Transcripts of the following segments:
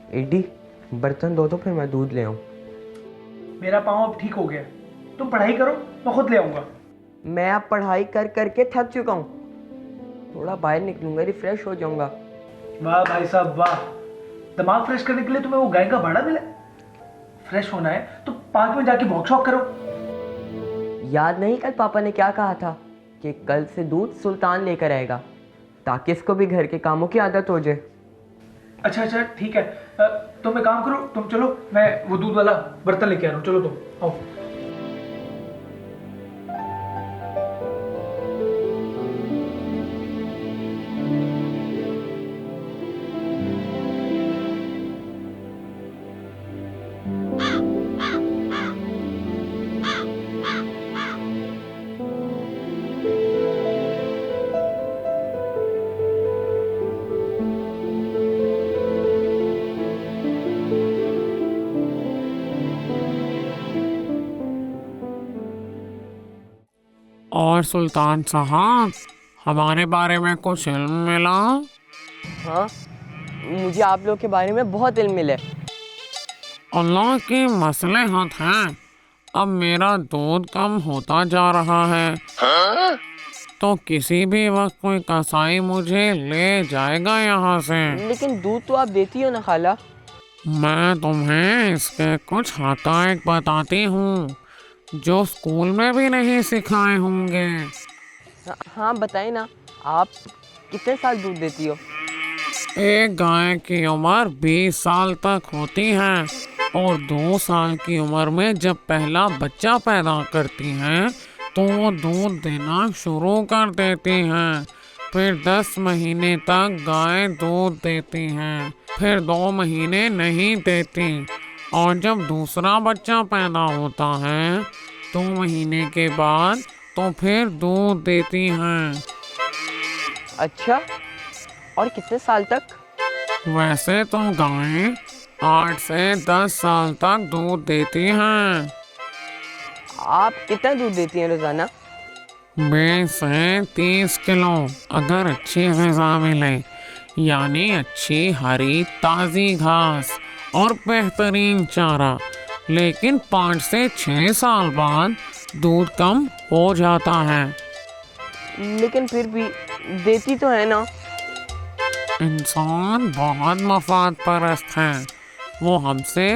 AD, बर्तन धो दो फिर मैं दूध ले आऊँ। मेरा पाँव अब ठीक हो गया, तुम पढ़ाई करो, मैं खुद ले आऊँगा। मैं अब पढ़ाई कर करके थक चुका हूँ, थोड़ा बाहर निकलूंगा, रिफ्रेश हो जाऊंगा। वाह भाई साहब वाह, दिमाग फ्रेश करने के लिए तुम्हें वो गाय का भाड़ा मिला। फ्रेश होना है तो पार्क में जाके वॉक शॉक करो। याद नहीं कल पापा ने क्या कहा था कि कल से दूध सुल्तान लेकर आएगा, ताकि इसको भी घर के कामों की आदत हो जाए। अच्छा अच्छा ठीक है, तुम एक काम करो, तुम चलो, मैं वो दूध वाला बर्तन लेके आ रहा हूँ। चलो तुम आओ। और सुल्तान साहब, हमारे बारे में कुछ इल्म मिला? हाँ, मुझे आप लोग के बारे में बहुत इल्म मिले। अल्लाह के मसले हाथ हैं। अब मेरा दूध कम होता जा रहा है। तो किसी भी वक्त कोई कसाई मुझे ले जाएगा यहाँ से। लेकिन दूध तो आप देती हो ना खाला। मैं तुम्हें इसके कुछ हक़ाइक़ बताती हूँ जो स्कूल में भी नहीं सिखाए होंगे। हाँ बताइए ना, आप कितने साल दूध देती हो? एक गाय की उम्र 20 साल तक होती है और 2 साल की उम्र में जब पहला बच्चा पैदा करती हैं तो वो दूध देना शुरू कर देती हैं। फिर 10 महीने तक गाय दूध देती हैं, फिर 2 महीने नहीं देती और जब दूसरा बच्चा पैदा होता है 2 महीने के बाद तो फिर दूध देती हैं। अच्छा, और कितने साल तक? वैसे तो गायें 8 से 10 साल तक दूध देती हैं। आप कितना दूध देती हैं रोजाना? 20 से 30 किलो अगर अच्छी ग़िज़ा मिले, यानी अच्छी हरी ताज़ी घास और बेहतरीन चारा। लेकिन 5 से 6 साल बाद दूध कम हो जाता है। लेकिन फिर भी देती तो है ना। इंसान बहुत मफाद परस्त है। वो हमसे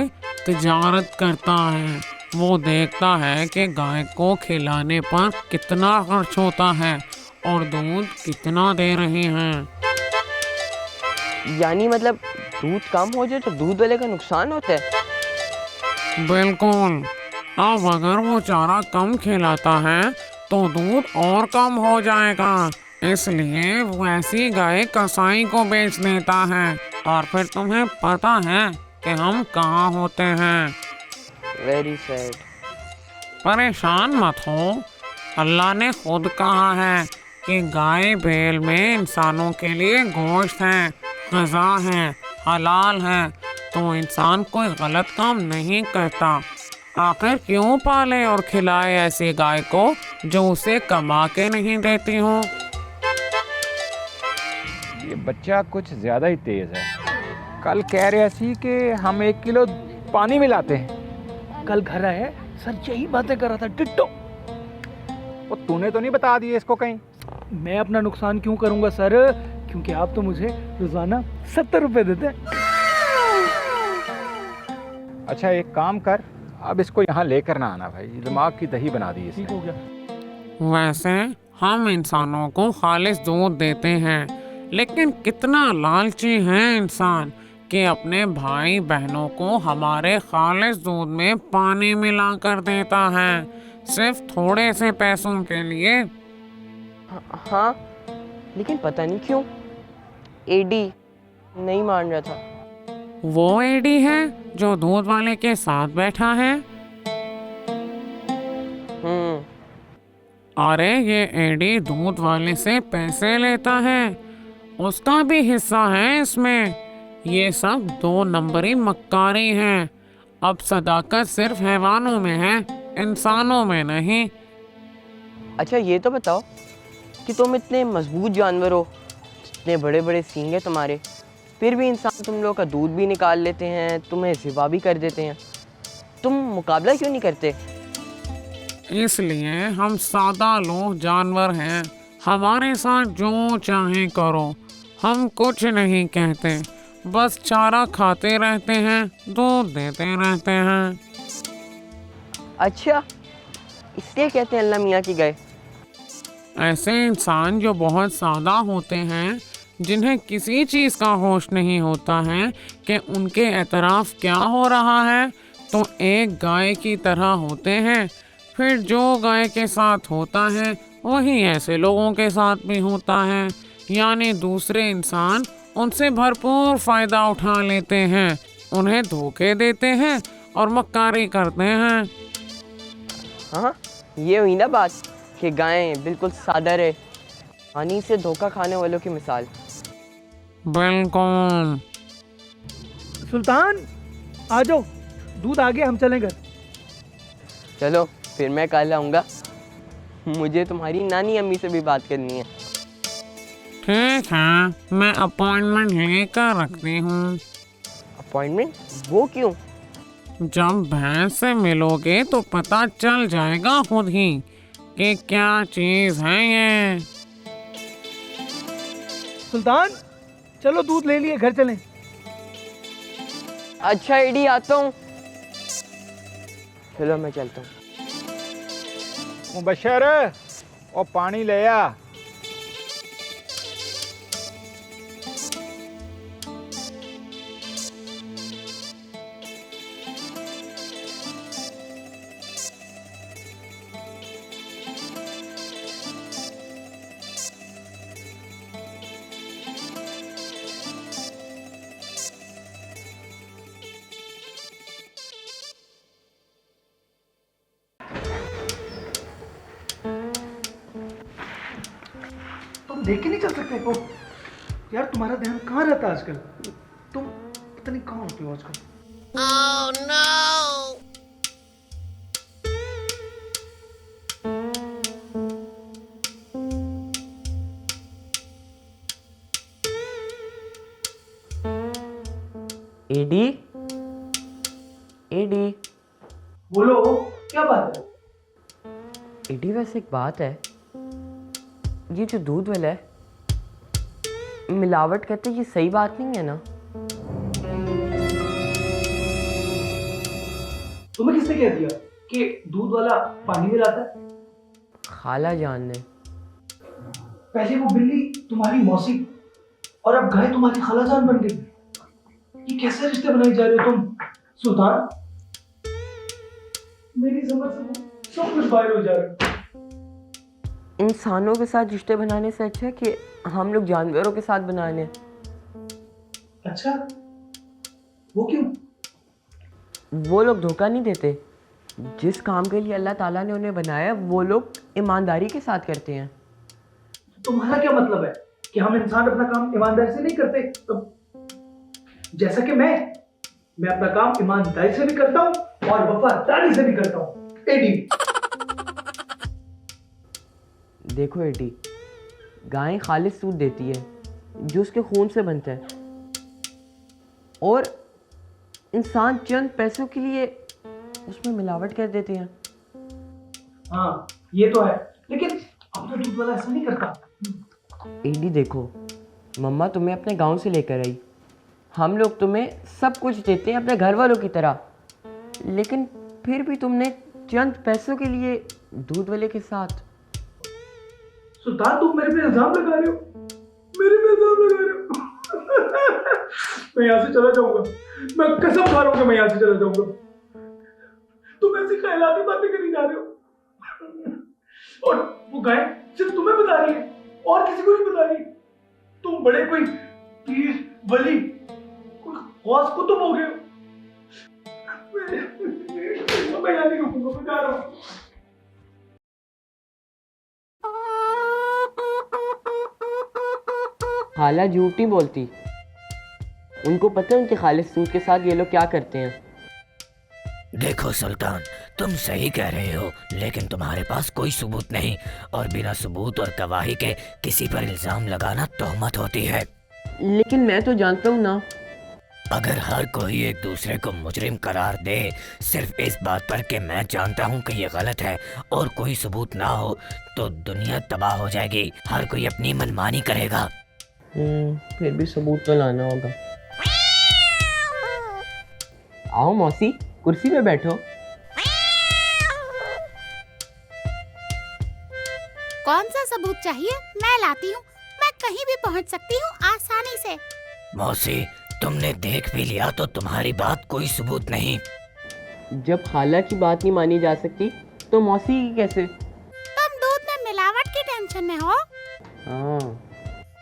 तिजारत करता है। वो देखता है कि गाय को खिलाने पर कितना खर्च होता है और दूध कितना दे रही हैं। यानी मतलब दूध कम हो जाए तो दूध वाले का नुकसान होता है? बिल्कुल। अब अगर वो चारा कम खिलाता है तो दूध और कम हो जाएगा, इसलिए वो ऐसी गाय कसाई को बेच देता है। और फिर तुम्हें पता है कि हम कहाँ होते हैं। Very sad. परेशान मत हो, अल्लाह ने खुद कहा है कि गाय बैल में इंसानों के लिए गोश्त है, ग़िज़ा है, हलाल है। तो इंसान कोई गलत काम नहीं करता। आखिर क्यों पाले और खिलाए ऐसी गाय को जो उसे कमा के नहीं देती हो? ये बच्चा कुछ ज़्यादा ही तेज़ है। कल कह रहे सी कि हम 1 किलो पानी मिलाते हैं। कल घर आए सर यही बातें कर रहा था डिट्टो। वो तूने तो नहीं बता दिए इसको कहीं? मैं अपना नुकसान क्यों करूंगा सर, क्योंकि आप तो मुझे रोजाना 70 रुपए देते हैं। अच्छा एक काम कर, अब इसको यहाँ लेकर ना आना भाई, दिमाग की दही बना दी इसने। ठीक हो गया। वैसे हम इंसानों को खालिस दूध देते हैं, लेकिन कितना लालची है इंसान कि अपने भाई बहनों को हमारे खालिस दूध में पानी मिला कर देता है, सिर्फ थोड़े से पैसों के लिए। हाँ, लेकिन पता नहीं क्यों एडी नहीं मान रहा था। वो एडी है जो दूध वाले के साथ बैठा है। अरे ये एडी दूध वाले से पैसे लेता है, उसका भी हिस्सा है इसमें। ये सब 2 नंबरी मक्कारी हैं। अब सदाकत सिर्फ हैवानों में है, इंसानों में नहीं। अच्छा ये तो बताओ कि तुम इतने मजबूत जानवर हो, इतने बड़े बड़े सींग हैं तुम्हारे, फिर भी इंसान तुम लोग का दूध भी निकाल लेते हैं, तुम्हें ज़िबा भी कर देते हैं। तुम मुकाबला क्यों नहीं करते? इसलिए हम सादा लोग जानवर हैं, हमारे साथ जो चाहे करो, हम कुछ नहीं कहते, बस चारा खाते रहते हैं, दूध देते रहते हैं। अच्छा, इसलिए कहते हैं अल्लाह मियाँ की गए। ऐसे इंसान जो बहुत सादा होते हैं, जिन्हें किसी चीज़ का होश नहीं होता है कि उनके एतराफ़ क्या हो रहा है, तो एक गाय की तरह होते हैं। फिर जो गाय के साथ होता है वही ऐसे लोगों के साथ भी होता है, यानी दूसरे इंसान उनसे भरपूर फ़ायदा उठा लेते हैं, उन्हें धोखे देते हैं और मक्कारी करते हैं। हाँ, ये हुई ना बात कि गायें बिल्कुल सादा रहे, पानी से धोखा खाने वालों की मिसाल। बिल्कुल। सुल्तान आ जाओ, दूध आ गया, हम चलें घर। चलो फिर मैं कल आऊँगा, मुझे तुम्हारी नानी अम्मी से भी बात करनी है। ठीक है, मैं अपॉइंटमेंट लेकर रखती हूँ। अपॉइंटमेंट? वो क्यों? जब भैंस से मिलोगे तो पता चल जाएगा खुद ही कि क्या चीज़ है ये। सुल्तान चलो, दूध ले लिए, घर चलें। अच्छा एडी, आता हूँ। चलो मैं चलता हूँ। मुबशर, और पानी ले आ। तुम देख के नहीं चल सकते हो यार? तुम्हारा ध्यान कहाँ रहता है आजकल? तुम पता नहीं कहाँ होते हो आजकल। एडी, एडी, बोलो, क्या बात है? एडी वैसे एक बात है, ये जो दूध वाला है, मिलावट कहते हैं, ये सही बात नहीं है ना? तुम्हें किसने कह दिया कि दूध वाला पानी मिलाता है? खाला जान ने। पहले वो बिल्ली तुम्हारी मौसी, और अब गाय तुम्हारी खालाजान बन गई। ये कैसे रिश्ते बनाए जा रहे हो तुम सुल्तान? मेरी समझ से सब कुछ बाहर हो जा रहा है। इंसानों के साथ रिश्ते बनाने से अच्छा है कि हम लोग जानवरों के साथ बना लें। अच्छा, वो क्यों? वो लोग धोखा नहीं देते। जिस काम के लिए अल्लाह ताला ने उन्हें बनाया, वो लोग ईमानदारी के साथ करते हैं। तुम्हारा क्या मतलब है कि हम इंसान अपना काम ईमानदारी से नहीं करते? तो जैसा कि मैं अपना काम ईमानदारी से भी करता हूँ और वफादारी से भी करता हूँ। एडी, देखो एडी, गाय खालिस दूध देती है जो उसके खून से बनता है, और इंसान चंद पैसों के लिए उसमें मिलावट कर देते हैं। हाँ ये तो है, लेकिन अपना दूध वाला ऐसा नहीं करता। एडी देखो, मम्मा तुम्हें अपने गांव से लेकर आई, हम लोग तुम्हें सब कुछ देते हैं अपने घर वालों की तरह, लेकिन फिर भी तुमने चंद पैसों के लिए दूध वाले के साथ। सुल्तान तुम मेरे पे इल्जाम लगा रहे हो, मेरे पे इल्जाम लगा रहे हो। मैं यहाँ से चला जाऊंगा, मैं कसम खा रहा हूँ कि मैं यहाँ से चला जाऊंगा। तुम ऐसी ख्यालाती बातें करी जा रहे हो, और वो गाय सिर्फ तुम्हें बता रही है और किसी को नहीं बता रही। तुम बड़े कोई पीर वली, कोई ख्वास कुतुब हो गए हो। मैं यहाँ नहीं रुकूंगा, मैं जा रहा हूँ। खाला झूठ नहीं बोलती, उनको पता है उनके खालिस दूध के साथ ये लोग क्या करते हैं। देखो सुल्तान, तुम सही कह रहे हो, लेकिन तुम्हारे पास कोई सबूत नहीं, और बिना सबूत और गवाही के किसी पर इल्जाम लगाना तोहमत होती है। लेकिन मैं तो जानता हूँ ना। अगर हर कोई एक दूसरे को मुजरिम करार दे सिर्फ इस बात पर कि मैं जानता हूँ कि ये गलत है और कोई सबूत ना हो, तो दुनिया तबाह हो जाएगी। हर कोई अपनी मनमानी करेगा। फिर भी सबूत तो लाना होगा। आओ मौसी, कुर्सी पे बैठो। कौन सा सबूत चाहिए? मैं लाती हूँ। मैं कहीं भी पहुँच सकती हूँ आसानी से। मौसी, तुमने देख भी लिया तो तुम्हारी बात कोई सबूत नहीं। जब खाला की बात नहीं मानी जा सकती तो मौसी की कैसे? तुम दूध में मिलावट की टेंशन में हो। हाँ।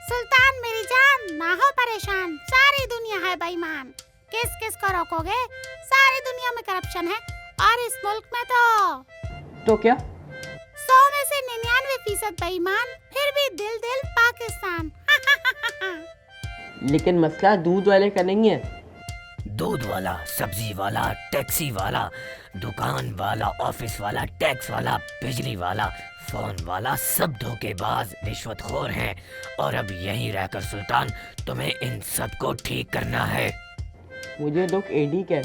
सुल्तान मेरी जान, ना हो परेशान, सारी दुनिया है बेईमान। किस किस को रोकोगे? सारी दुनिया में करप्शन है और इस मुल्क में तो क्या? 100 में से 99% बेईमान, फिर भी दिल दिल पाकिस्तान। लेकिन मसला दूध वाले का नहीं है। दूध वाला, सब्जी वाला, टैक्सी वाला, दुकान वाला, ऑफिस वाला, टैक्स वाला, बिजली वाला, फोन वाला, सब धोखेबाज, रिश्वतखोर हैं। और अब यहीं रहकर सुल्तान तुम्हें इन सब को ठीक करना है। मुझे दुख एडी का है।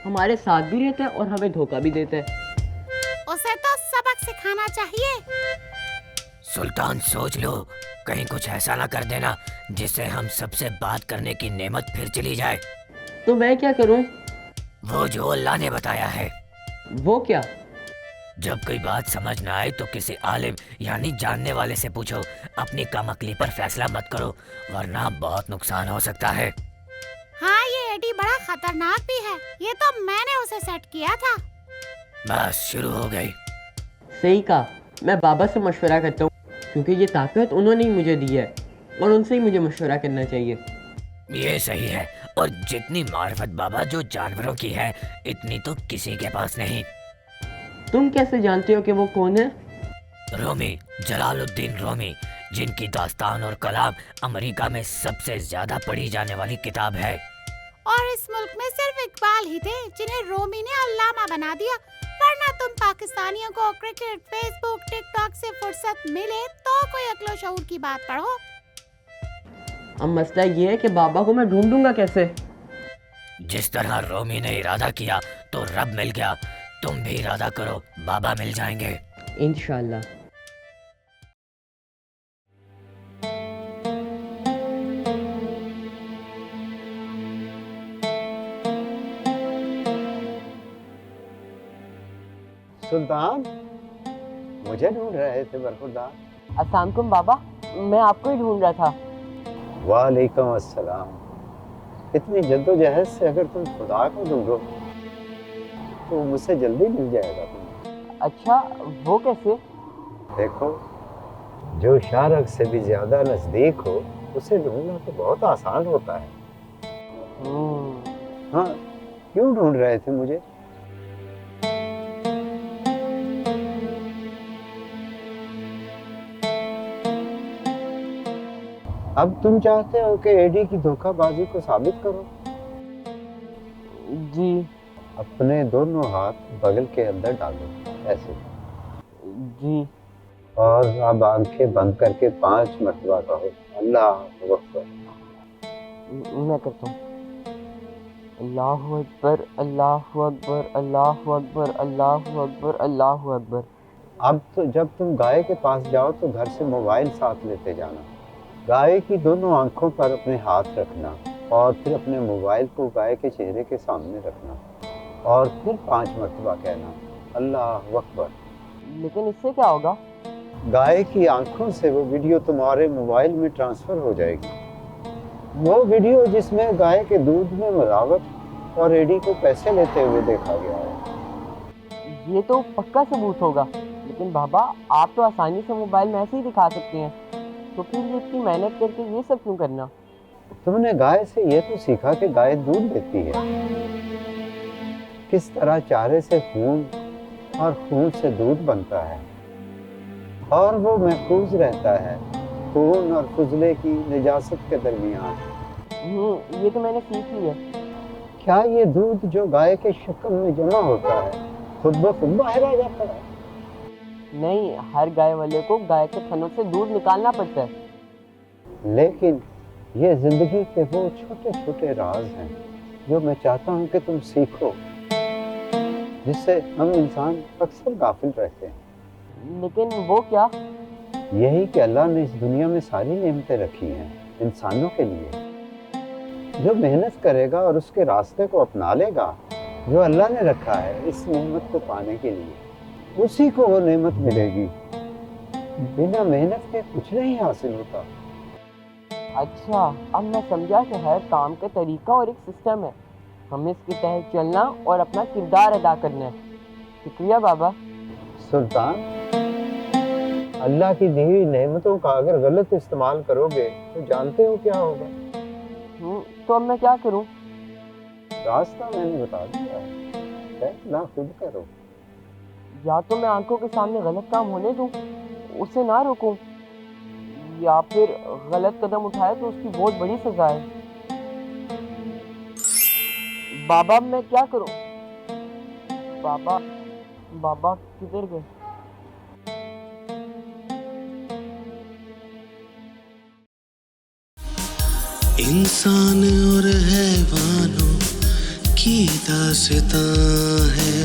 हमारे साथ भी रहता है और हमें धोखा भी देता है। उसे तो सबक सिखाना चाहिए। सुल्तान सोच लो, कहीं कुछ ऐसा ना कर देना जिससे हम सबसे बात करने की नेमत फिर चली जाए। तो मैं क्या करूं? वो जो अल्लाह ने बताया है। वो क्या? जब कोई बात समझ ना आए तो किसी आलिम यानी जानने वाले से पूछो। अपनी कमअक्ली पर फैसला मत करो, वरना बहुत नुकसान हो सकता है। हाँ, ये एडी बड़ा खतरनाक भी है। ये तो मैंने उसे सेट किया था। बस शुरू हो गई। सही कहा। मैं बाबा से मशवरा करता हूँ क्योंकि ये ताकत उन्होंने ही मुझे दी है और उनसे ही मुझे मशवरा करना चाहिए। ये सही है। और जितनी मार्फत बाबा जो जानवरों की है, इतनी तो किसी के पास नहीं। तुम कैसे जानते हो कि वो कौन है? रोमी, जलालुद्दीन रोमी, जिनकी दास्तान और कलाम अमेरिका में सबसे ज्यादा पढ़ी जाने वाली किताब है। और इस मुल्क में सिर्फ इकबाल ही थे जिन्हें रोमी ने अल्लामा बना दिया। वरना तुम पाकिस्तानियों को क्रिकेट, फेसबुक, टिकटॉक से फुर्सत मिले तो कोई अक्लो शऊर की बात पढ़ो। अब मसला ये है कि बाबा को मैं ढूंढूंगा कैसे? जिस तरह रोमी ने इरादा किया तो रब मिल गया। तुम भी इरादा करो, बाबा मिल जाएंगे इंशाल्लाह। सुल्तान, मुझे ढूंढ रहे थे बरखुरदार? अस्सलाम वालेकुम बाबा, मैं आपको ही ढूंढ रहा था। वालेकुम अस्सलाम। इतनी जद्दोजहद से अगर तुम खुदा को ढूंढो तो मुझसे जल्दी मिल जाएगा तुम्हें। अच्छा, वो कैसे? देखो, जो शारक से भी ज्यादा नजदीक हो उसे ढूंढना तो बहुत आसान होता है। हाँ, क्यों ढूंढ रहे थे मुझे? अब तुम चाहते हो कि एडी की धोखाबाजी को साबित करो? जी। अपने दोनों हाथ बगल के अंदर डालो, ऐसे। जी। और अब आंखें बंद करके 5 मरतबा कहो, अल्लाह अकबर। मैं करता हूँ। अल्लाहु अकबर, अल्लाहु अकबर, अल्लाहु अकबर, अल्लाहु अकबर, अल्लाहु अकबर। अब तो जब तुम गाय के पास जाओ तो घर से मोबाइल साथ लेते जाना। गाय की दोनों आंखों पर अपने हाथ रखना और फिर अपने मोबाइल को गाय के चेहरे के सामने रखना और फिर 5 मरतबा कहना, अल्लाह अकबर। लेकिन इससे क्या होगा? गाय की आंखों से वो वीडियो तुम्हारे मोबाइल में ट्रांसफर हो जाएगी। वो वीडियो जिसमें गाय के दूध में मिलावट और एडी को पैसे लेते हुए देखा गया है। ये तो पक्का सबूत होगा। लेकिन बाबा, आप तो आसानी से मोबाइल में ऐसे ही दिखा सकते हैं, तो फिर ये इतनी मेहनत करके ये सब क्यों करना? तुमने गाय से ये तो सीखा कि गाय दूध देती है, किस तरह चारे से खून और खून से दूध बनता है और वो महफूज रहता है खून और फुजले की निजासत के दरमियान। ये तो मैंने सीख लिया। क्या ये दूध जो गाय के शक्म में जमा होता है खुद ब खुद बाहर आ जाता है? नहीं, हर गाय वाले को गाय के थनों से दूध निकालना पड़ता है। लेकिन ये जिंदगी के वो छोटे छोटे राज हैं जो मैं चाहता हूँ कि तुम सीखो, जिससे हम इंसान अक्सर गाफिल रहते हैं। लेकिन वो क्या? यही कि अल्लाह ने इस दुनिया में सारी नेमतें रखी हैं इंसानों के लिए। जो मेहनत करेगा और उसके रास्ते को अपना लेगा जो अल्लाह ने रखा है इस नेमत को पाने के लिए, उसी को वो नेमत मिलेगी। बिना मेहनत के कुछ नहीं हासिल होता। अच्छा, अब मैं समझा कि हर काम का तरीका और एक सिस्टम है, हमें इसके तहत चलना और अपना किरदार अदा करना है। शुक्रिया बाबा। सुल्तान, अल्लाह की दी हुई नेमतों का अगर गलत इस्तेमाल करोगे तो जानते हो क्या होगा? तो अब मैं क्या करूं? रास्ता मैंने बता दिया है, फैसला खुद करो। या तो मैं आंखों के सामने गलत काम होने दूं, उसे ना रोकूं, या फिर गलत कदम उठाए तो उसकी बहुत बड़ी सजा है। बाबा मैं क्या करूं? बाबा किधर गए? इंसान और हैवानों की दास्तां है,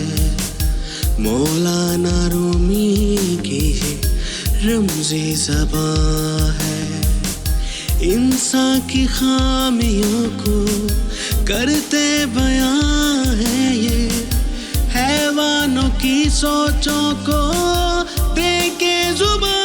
मौलाना रूमी की ये रमज़ी ज़बां है। इंसान की खामियों को करते बयां है ये, हैवानों की सोचों को देके ज़ुबां